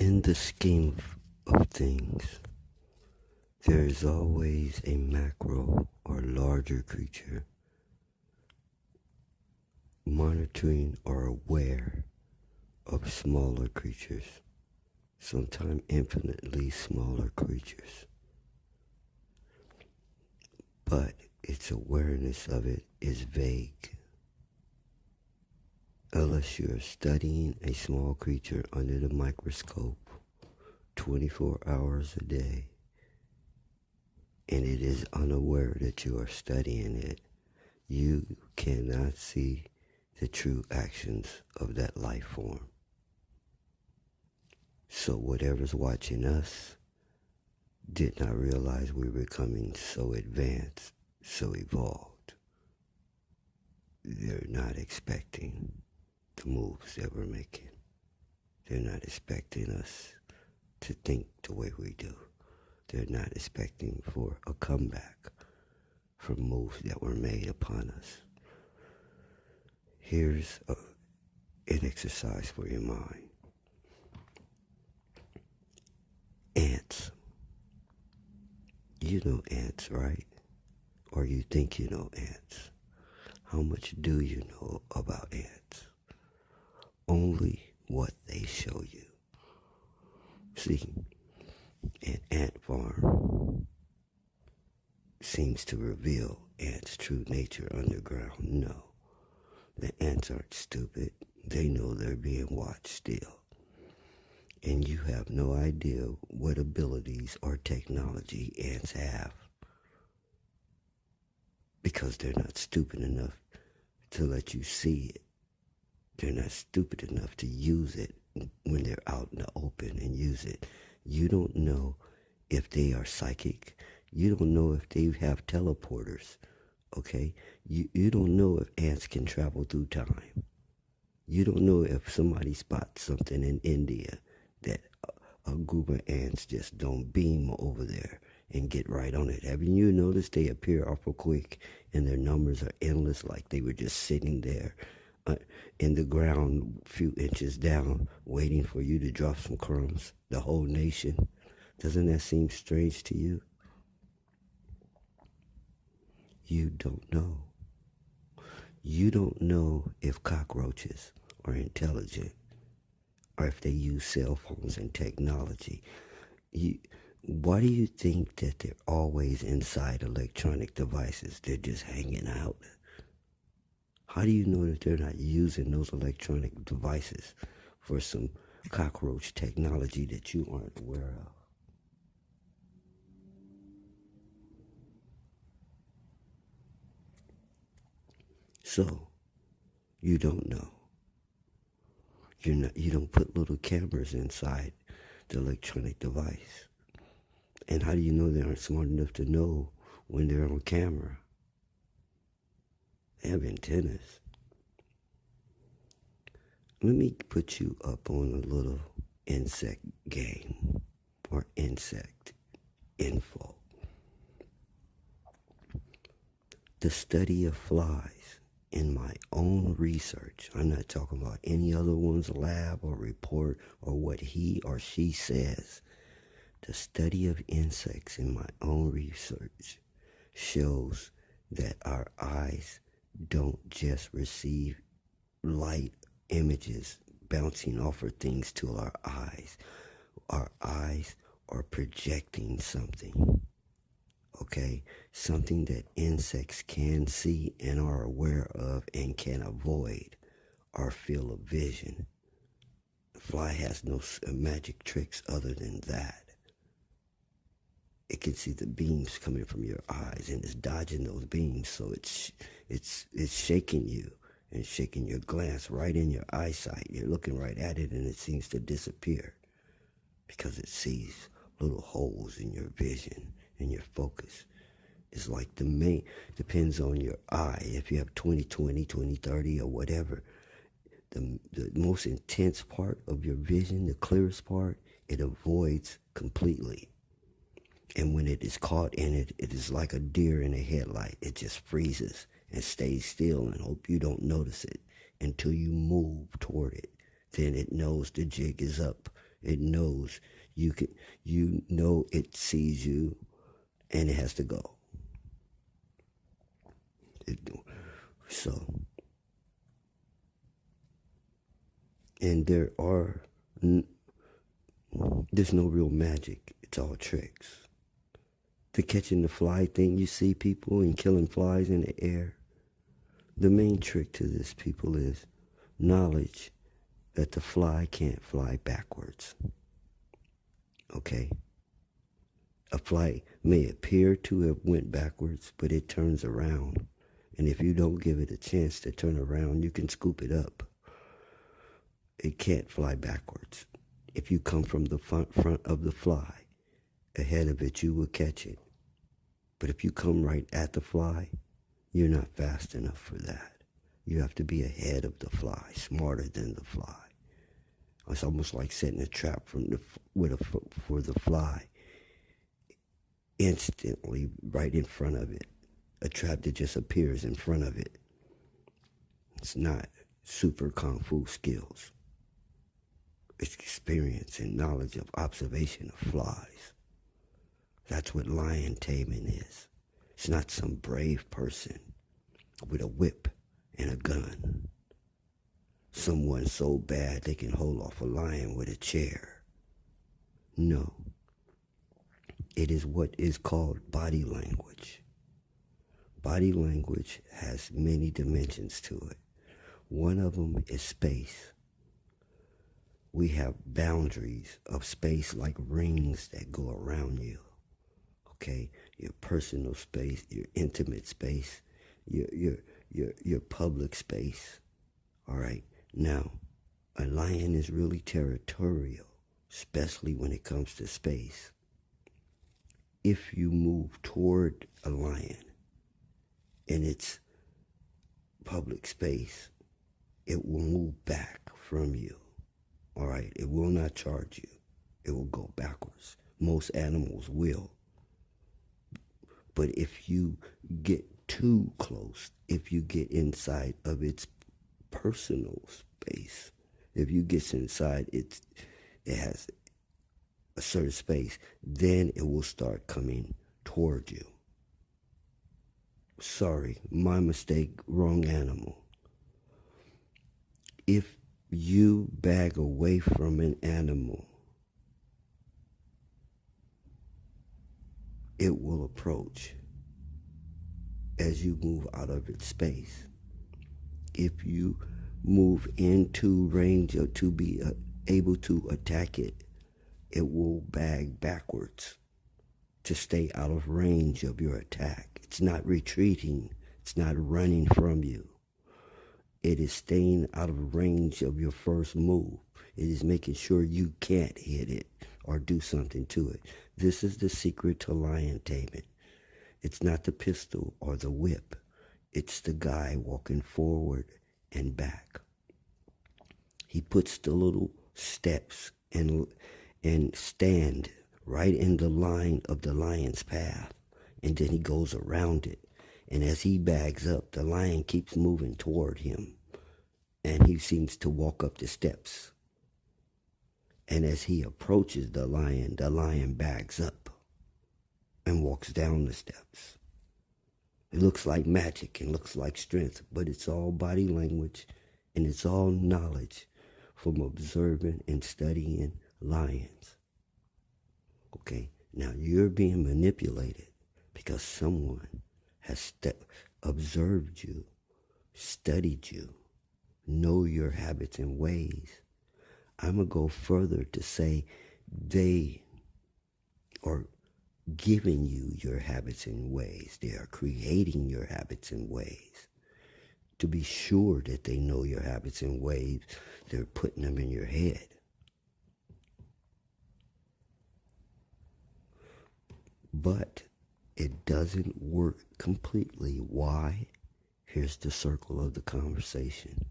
In the scheme of things, there is always a macro or larger creature monitoring or aware of smaller creatures, sometimes infinitely smaller creatures. But its awareness of it is vague. Unless you are studying a small creature under the microscope 24 hours a day, and it is unaware that you are studying it, you cannot see the true actions of that life form. So whatever's watching us did not realize we were becoming so advanced, so evolved. They're not expecting the moves that we're making. They're not expecting us to think the way we do. They're not expecting for a comeback from moves that were made upon us. Here's an exercise for your mind. Ants. You know ants, right? Or you think you know ants. How much do you know about ants? Only what they show you. See, an ant farm seems to reveal ants' true nature underground. No, the ants aren't stupid. They know they're being watched still. And you have no idea what abilities or technology ants have, because they're not stupid enough to let you see it. They're not stupid enough to use it when they're out in the open and use it. You don't know if they are psychic. You don't know if they have teleporters, okay? You don't know if ants can travel through time. You don't know if somebody spots something in India that a group of ants just don't beam over there and get right on it. Haven't you noticed they appear awful quick and their numbers are endless, like they were just sitting there in the ground a few inches down waiting for you to drop some crumbs, the whole nation? Doesn't that seem strange to you? You don't know. You don't know if cockroaches are intelligent or if they use cell phones and technology. Why do you think that they're always inside electronic devices? They're just hanging out. How do you know that they're not using those electronic devices for some cockroach technology that you aren't aware of? So, you don't know. You don't put little cameras inside the electronic device. And how do you know they aren't smart enough to know when they're on camera? They have antennas. Let me put you up on a little insect game or insect info. The study of flies in my own research, I'm not talking about any other one's lab or report or what he or she says. The study of insects in my own research shows that our eyes don't just receive light images bouncing off of things to our eyes. Our eyes are projecting something, okay? Something that insects can see and are aware of and can avoid our field of vision. The fly has no magic tricks other than that. It can see the beams coming from your eyes and it's dodging those beams, so it's shaking you and shaking your glance right in your eyesight. You're looking right at it and it seems to disappear because it sees little holes in your vision and your focus. It's like depends on your eye. If you have 20/20, 20/30 or whatever, the most intense part of your vision, the clearest part, it avoids completely. And when it is caught in it, it is like a deer in a headlight. It just freezes and stays still and hope you don't notice it until you move toward it. Then it knows the jig is up It knows it sees you, and it has to go. So, and there's no real magic. It's all tricks. The catching the fly thing, you see people and killing flies in the air. The main trick to this, people, is knowledge that the fly can't fly backwards. Okay? A fly may appear to have went backwards, but it turns around. And if you don't give it a chance to turn around, you can scoop it up. It can't fly backwards. If you come from the front of the fly, ahead of it, you will catch it. But if you come right at the fly, you're not fast enough for that. You have to be ahead of the fly, smarter than the fly. It's almost like setting a trap for the fly instantly right in front of it. A trap that just appears in front of it. It's not super kung fu skills. It's experience and knowledge of observation of flies. That's what lion taming is. It's not some brave person with a whip and a gun. Someone so bad they can hold off a lion with a chair. No. It is what is called body language. Body language has many dimensions to it. One of them is space. We have boundaries of space like rings that go around you. Okay? Your personal space, your intimate space, your public space. All right? Now, a lion is really territorial, especially when it comes to space. If you move toward a lion in its public space, it will move back from you. All right? It will not charge you. It will go backwards. Most animals will. But if you get too close, if you get inside of its personal space, if you get inside it has a certain space, then it will start coming toward you. Sorry, my mistake, wrong animal. If you back away from an animal, it will approach as you move out of its space. If you move into range or to be able to attack it, it will bag backwards to stay out of range of your attack. It's not retreating. It's not running from you. It is staying out of range of your first move. It is making sure you can't hit it or do something to it. This is the secret to lion taming. It's not the pistol or the whip. It's the guy walking forward and back. He puts the little steps and stand right in the line of the lion's path, and then he goes around it. And as he bags up, the lion keeps moving toward him, and he seems to walk up the steps. And as he approaches the lion bags up and walks down the steps. It looks like magic and looks like strength, but it's all body language and it's all knowledge from observing and studying lions. Okay, now you're being manipulated because someone has observed you, studied you, know your habits and ways. I'm going to go further to say they are giving you your habits and ways. They are creating your habits and ways. To be sure that they know your habits and ways, they're putting them in your head. But it doesn't work completely. Why? Here's the circle of the conversation.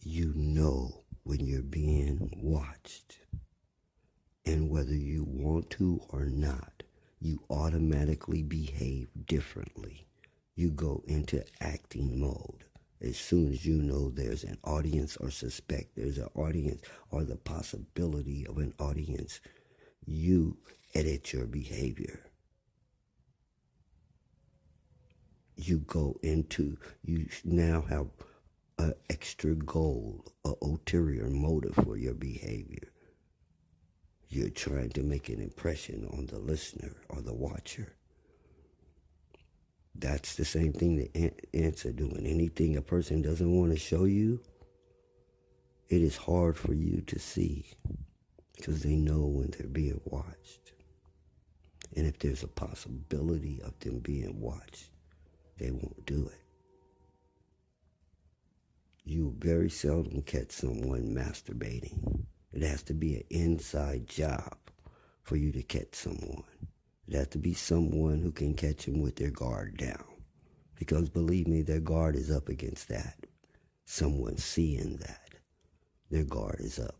You know when you're being watched. And whether you want to or not, you automatically behave differently. You go into acting mode. As soon as you know there's an audience or suspect there's an audience or the possibility of an audience, you edit your behavior. You go into, you now have an extra goal, an ulterior motive for your behavior. You're trying to make an impression on the listener or the watcher. That's the same thing that ants are doing. Anything a person doesn't want to show you, it is hard for you to see because they know when they're being watched. And if there's a possibility of them being watched, they won't do it. You very seldom catch someone masturbating. It has to be an inside job for you to catch someone. It has to be someone who can catch them with their guard down. Because believe me, their guard is up against that. Someone seeing that, their guard is up.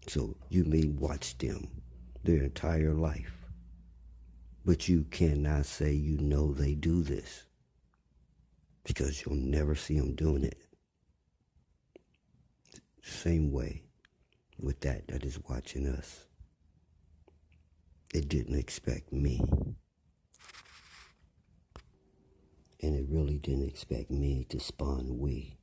So you may watch them their entire life, but you cannot say you know they do this because you'll never see them doing it. Same way with that is watching us. It didn't expect me. And it really didn't expect me to spawn we.